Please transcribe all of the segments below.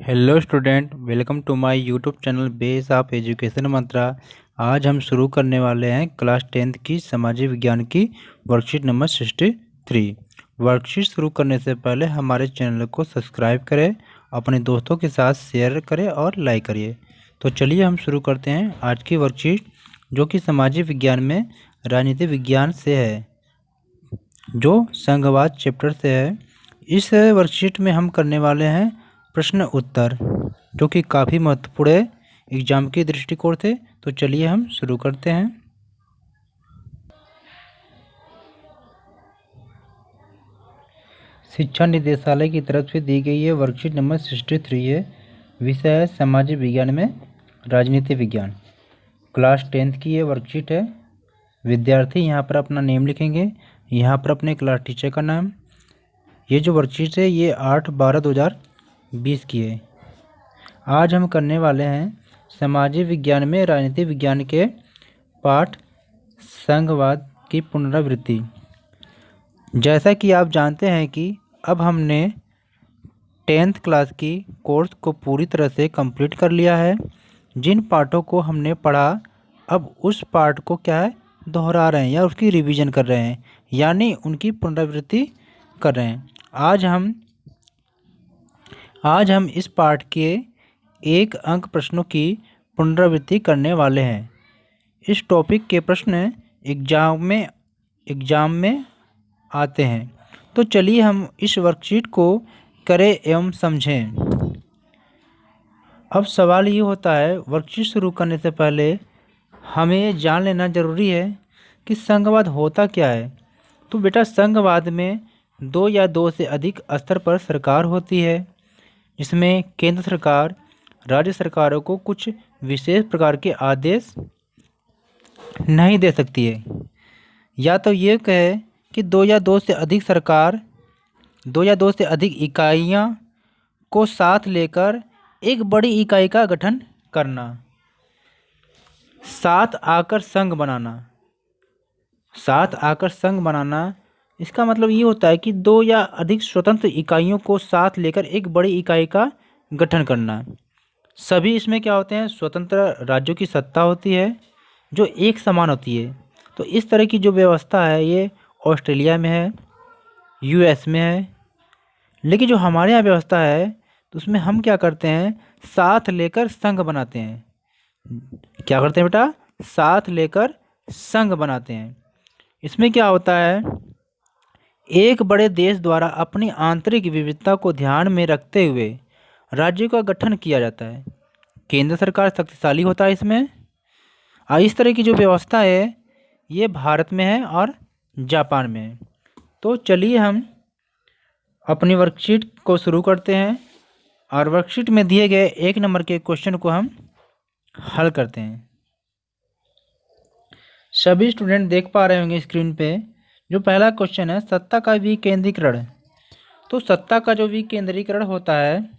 Hello student, welcome to my YouTube channel base of education Mantra. आज हम शुरू करने वाले हैं क्लास 10th की सामाजिक विज्ञान की वर्कशीट नंबर 63। वर्कशीट शुरू करने से पहले हमारे चैनल को सब्सक्राइब करें, अपने दोस्तों के साथ शेयर करें और लाइक करिए। तो चलिए हम शुरू करते हैं आज की वर्कशीट, जो कि सामाजिक विज्ञान में राजनीति विज्ञान से है, जो संघवाद चैप्टर से है। इस वर्कशीट में हम करने वाले हैं प्रश्न उत्तर, जो कि काफ़ी महत्वपूर्ण है एग्जाम के दृष्टिकोण से। तो चलिए हम शुरू करते हैं। शिक्षा निदेशालय की तरफ से दी गई है वर्कशीट नंबर 63 है। विषय है सामाजिक विज्ञान में राजनीति विज्ञान। क्लास 10th की ये वर्कशीट है। विद्यार्थी यहाँ पर अपना नेम लिखेंगे, यहाँ पर अपने क्लास टीचर का नाम। ये जो वर्कशीट है ये 8/12/2020 की है। आज हम करने वाले हैं सामाजिक विज्ञान में राजनीति विज्ञान के पाठ संघवाद की पुनरावृत्ति। जैसा कि आप जानते हैं कि अब हमने 10th क्लास की कोर्स को पूरी तरह से कंप्लीट कर लिया है। जिन पाठों को हमने पढ़ा, अब उस पाठ को क्या है, दोहरा रहे हैं या उसकी रिवीजन कर रहे हैं, यानी उनकी पुनरावृत्ति कर रहे हैं। आज हम इस पाठ के 1 अंक प्रश्नों की पुनरावृत्ति करने वाले हैं। इस टॉपिक के प्रश्न एग्जाम में आते हैं। तो चलिए हम इस वर्कशीट को करें एवं समझें। अब सवाल ये होता है, वर्कशीट शुरू करने से पहले हमें ये जान लेना जरूरी है कि संघवाद होता क्या है। तो बेटा, संघवाद में 2 या 2 से अधिक स्तर पर सरकार होती है, जिसमें केंद्र सरकार राज्य सरकारों को कुछ विशेष प्रकार के आदेश नहीं दे सकती है। या तो ये कहे कि 2 या 2 से अधिक सरकार 2 या 2 से अधिक इकाइयाँ को साथ लेकर एक बड़ी इकाई का गठन करना, साथ आकर संघ बनाना। इसका मतलब ये होता है कि 2 या अधिक स्वतंत्र इकाइयों को साथ लेकर एक बड़ी इकाई का गठन करना। सभी इसमें क्या होते हैं, स्वतंत्र राज्यों की सत्ता होती है जो एक समान होती है। तो इस तरह की जो व्यवस्था है ये ऑस्ट्रेलिया में है, यूएस में है। लेकिन जो हमारे यहाँ व्यवस्था है, तो उसमें हम क्या करते हैं, साथ लेकर संघ बनाते हैं। क्या करते हैं बेटा, साथ लेकर संघ बनाते हैं। इसमें क्या होता है, एक बड़े देश द्वारा अपनी आंतरिक विविधता को ध्यान में रखते हुए राज्यों का गठन किया जाता है। केंद्र सरकार शक्तिशाली होता है इसमें। इस तरह की जो व्यवस्था है ये भारत में है और जापान में है। तो चलिए हम अपनी वर्कशीट को शुरू करते हैं और वर्कशीट में दिए गए 1 नंबर के क्वेश्चन को हम हल करते हैं। सभी स्टूडेंट देख पा रहे होंगे स्क्रीन पे, जो पहला क्वेश्चन है, सत्ता का विकेंद्रीकरण। तो सत्ता का जो विकेंद्रीकरण होता है,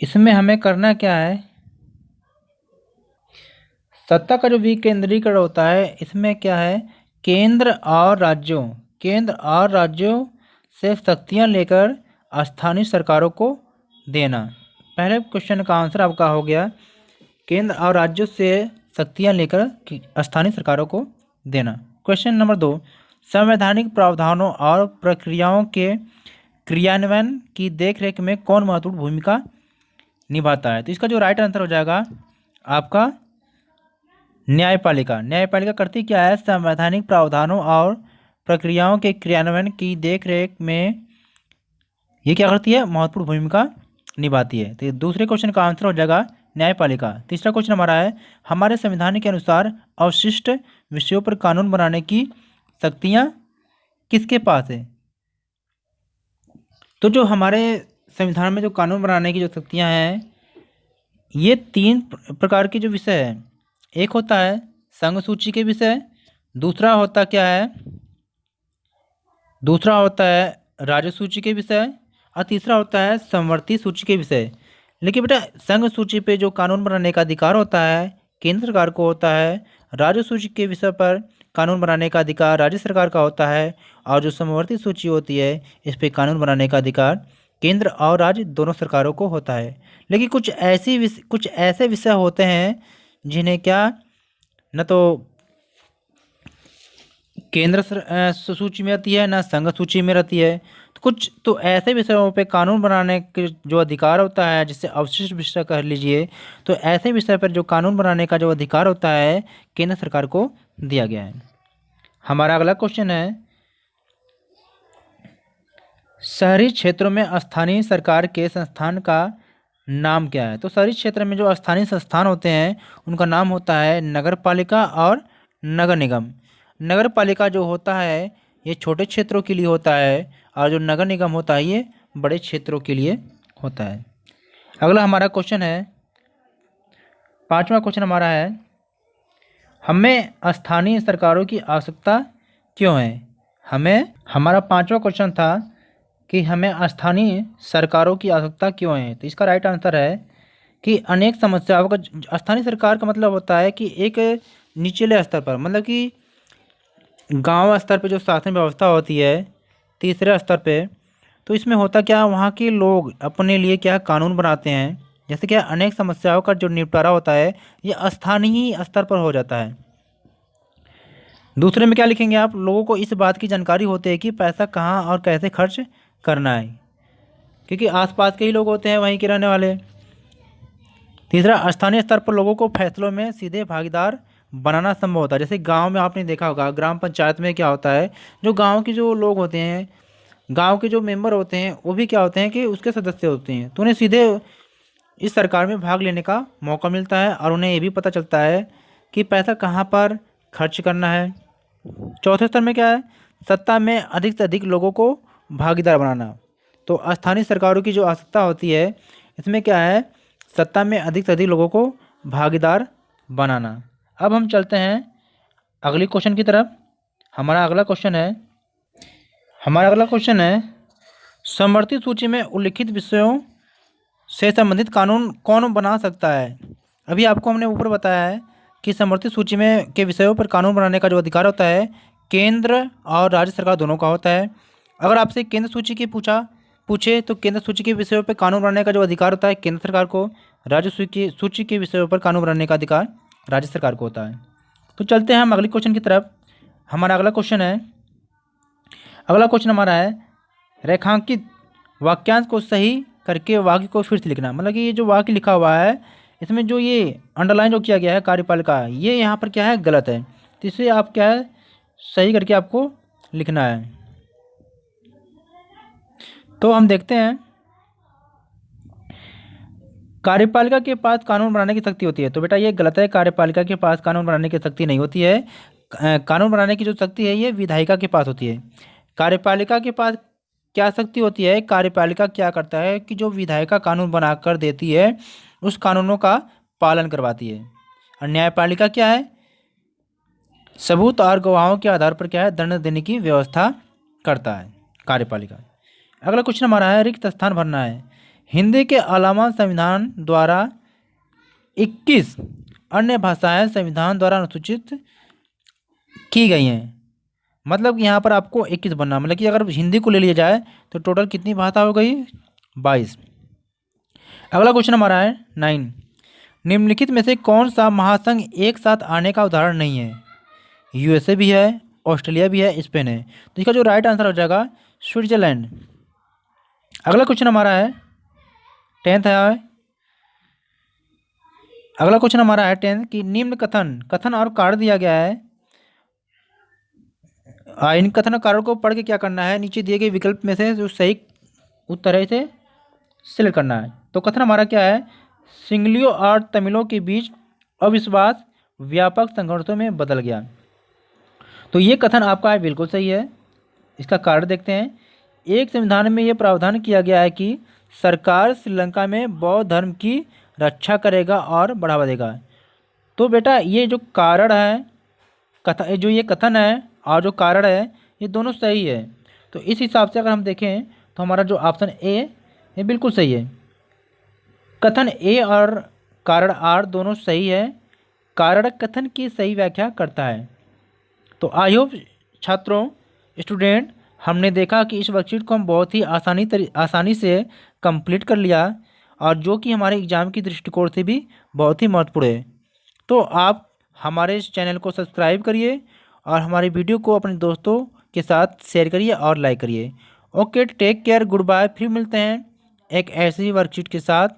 इसमें हमें करना क्या है, सत्ता का जो विकेंद्रीकरण होता है इसमें क्या है, केंद्र और राज्यों से शक्तियां लेकर स्थानीय सरकारों को देना। पहले क्वेश्चन का आंसर आपका हो गया, केंद्र और राज्यों से शक्तियां लेकर स्थानीय सरकारों को देना। क्वेश्चन नंबर 2, संवैधानिक प्रावधानों और प्रक्रियाओं के क्रियान्वयन की देखरेख में कौन महत्वपूर्ण भूमिका निभाता है। तो इसका जो राइट आंसर हो जाएगा आपका न्यायपालिका। न्यायपालिका करती क्या है, संवैधानिक प्रावधानों और प्रक्रियाओं के क्रियान्वयन की देखरेख में ये क्या करती है, महत्वपूर्ण भूमिका निभाती है। तो दूसरे क्वेश्चन का आंसर हो जाएगा न्यायपालिका। तीसरा क्वेश्चन हमारा है, हमारे संविधान के अनुसार अवशिष्ट विषयों पर कानून बनाने की शक्तियां किसके पास है। तो जो हमारे संविधान में जो कानून बनाने की जो शक्तियां हैं, ये 3 प्रकार के जो विषय है। एक होता है संघ सूची के विषय, दूसरा होता है राज्य सूची के विषय, और तीसरा होता है समवर्ती सूची के विषय। लेकिन बेटा, संघ सूची पे जो कानून बनाने का अधिकार होता है केंद्र सरकार को होता है, राज्य सूची के विषय पर कानून बनाने का अधिकार राज्य सरकार का होता है, और जो समवर्ती सूची होती है इस पे कानून बनाने का अधिकार केंद्र और राज्य दोनों सरकारों को होता है। लेकिन कुछ ऐसे विषय होते हैं जिन्हें क्या न तो सूची में रहती है, ना संघ सूची में रहती है। तो कुछ तो ऐसे विषयों पे कानून बनाने के जो अधिकार होता है, जिससे अवशिष्ट विषय कह लीजिए, तो ऐसे विषय पर जो कानून बनाने का जो अधिकार होता है केंद्र सरकार को दिया गया है। हमारा अगला क्वेश्चन है, शहरी क्षेत्रों में स्थानीय सरकार के संस्थान का नाम क्या है? तो शहरी क्षेत्र में जो स्थानीय संस्थान होते हैं उनका नाम होता है नगर पालिका और नगर निगम। नगर पालिका जो होता है ये छोटे क्षेत्रों के लिए होता है, और जो नगर निगम होता है ये बड़े क्षेत्रों के लिए होता है। अगला हमारा क्वेश्चन है, पांचवा क्वेश्चन हमारा है, हमें स्थानीय सरकारों की आवश्यकता क्यों है? हमारा पांचवा क्वेश्चन था कि हमें स्थानीय सरकारों की आवश्यकता क्यों है। तो इसका राइट आंसर है कि अनेक समस्याओं का, स्थानीय सरकार का मतलब होता है कि एक निचले स्तर पर, मतलब कि गांव स्तर पे जो शासन व्यवस्था होती है तीसरे स्तर पे, तो इसमें होता क्या, वहाँ के लोग अपने लिए क्या कानून बनाते हैं। जैसे क्या अनेक समस्याओं का जो निपटारा होता है ये स्थानीय स्तर पर हो जाता है। दूसरे में क्या लिखेंगे आप, लोगों को इस बात की जानकारी होती है कि पैसा कहाँ और कैसे खर्च करना है, क्योंकि आसपास के ही लोग होते हैं वहीं के रहने वाले। तीसरा, स्थानीय स्तर पर लोगों को फैसलों में सीधे भागीदार बनाना संभव होता है। जैसे गांव में आपने देखा होगा, ग्राम पंचायत में क्या होता है, जो गांव के जो लोग होते हैं, गांव के जो मेंबर होते हैं, वो भी क्या होते हैं कि उसके सदस्य होते हैं, तो उन्हें सीधे इस सरकार में भाग लेने का मौका मिलता है, और उन्हें ये भी पता चलता है कि पैसा कहाँ पर खर्च करना है। चौथे स्तर में क्या है, सत्ता में अधिक से अधिक लोगों को भागीदार बनाना। तो स्थानीय सरकारों की जो आवश्यकता होती है इसमें क्या है, सत्ता में अधिक से अधिक लोगों को भागीदार बनाना। अब हम चलते हैं अगली क्वेश्चन की तरफ। हमारा अगला क्वेश्चन है, समवर्ती सूची में उल्लिखित विषयों से संबंधित कानून कौन बना सकता है? अभी आपको हमने ऊपर बताया है कि समवर्ती सूची में के विषयों पर कानून बनाने का जो अधिकार होता है केंद्र और राज्य सरकार दोनों का होता है। अगर आपसे केंद्र सूची की पूछे तो केंद्र सूची के विषयों पर कानून बनाने का जो अधिकार होता है केंद्र सरकार को, राज्य सूची के विषयों पर कानून बनाने का अधिकार राज्य सरकार को होता है। तो चलते हैं हम अगले क्वेश्चन की तरफ। हमारा अगला क्वेश्चन हमारा है, रेखांकित वाक्यांश को सही करके वाक्य को फिर से लिखना। मतलब कि ये जो वाक्य लिखा हुआ है इसमें जो ये अंडरलाइन जो किया गया है कार्यपालिका, ये यहाँ पर क्या है, गलत है। तो इसे आप क्या है, सही करके आपको लिखना है। तो हम देखते हैं, कार्यपालिका के पास कानून बनाने की शक्ति होती है। तो बेटा ये गलत है, कार्यपालिका के पास कानून बनाने की शक्ति नहीं होती है। कानून बनाने की जो शक्ति है ये विधायिका के पास होती है। कार्यपालिका के पास क्या शक्ति होती है, कार्यपालिका क्या करता है कि जो विधायिका कानून बनाकर देती है उस कानूनों का पालन करवाती है। और न्यायपालिका क्या है, सबूत और गवाहों के आधार पर क्या है, दंड देने की व्यवस्था करता है कार्यपालिका। अगला क्वेश्चन हमारा है, रिक्त स्थान भरना है। हिंदी के अलावा संविधान द्वारा 21 अन्य भाषाएं संविधान द्वारा अनुसूचित की गई हैं। मतलब यहाँ पर आपको 21 बनना, मतलब कि अगर हिंदी को ले लिया जाए तो टोटल कितनी भाषा हो गई, 22। अगला क्वेश्चन हमारा है 9, निम्नलिखित में से कौन सा महासंघ एक साथ आने का उदाहरण नहीं है? यूएसए भी है, ऑस्ट्रेलिया भी है, स्पेन है। तो इसका जो राइट आंसर हो जाएगा स्विट्जरलैंड। अगला क्वेश्चन हमारा है 10th है। अगला क्वेश्चन हमारा है 10th कि निम्न कथन और कारण दिया गया है। इन कथन और कारण को पढ़ के क्या करना है, नीचे दिए गए विकल्प में से जो सही उत्तर है इसे सिलेक्ट करना है। तो कथन हमारा क्या है, सिंगलियों और तमिलों के बीच अविश्वास व्यापक संघर्षों में बदल गया। तो ये कथन आपका है, बिल्कुल सही है। इसका कारण देखते हैं, एक संविधान में यह प्रावधान किया गया है कि सरकार श्रीलंका में बौद्ध धर्म की रक्षा करेगा और बढ़ावा देगा। तो बेटा ये जो कारण है, जो ये कथन है और जो कारण है ये दोनों सही है। तो इस हिसाब से अगर हम देखें तो हमारा जो ऑप्शन ए ये बिल्कुल सही है। कथन ए और कारण आर दोनों सही है। कारण कथन की सही व्याख्या करता है। तो आई होप छात्रों, स्टूडेंट, हमने देखा कि इस वर्कशीट को हम बहुत ही आसानी से कंप्लीट कर लिया, और जो कि हमारे एग्ज़ाम की दृष्टिकोण से भी बहुत ही महत्वपूर्ण है। तो आप हमारे इस चैनल को सब्सक्राइब करिए और हमारी वीडियो को अपने दोस्तों के साथ शेयर करिए और लाइक करिए। Okay, take care, good bye. फिर मिलते हैं एक ऐसी वर्कशीट के साथ।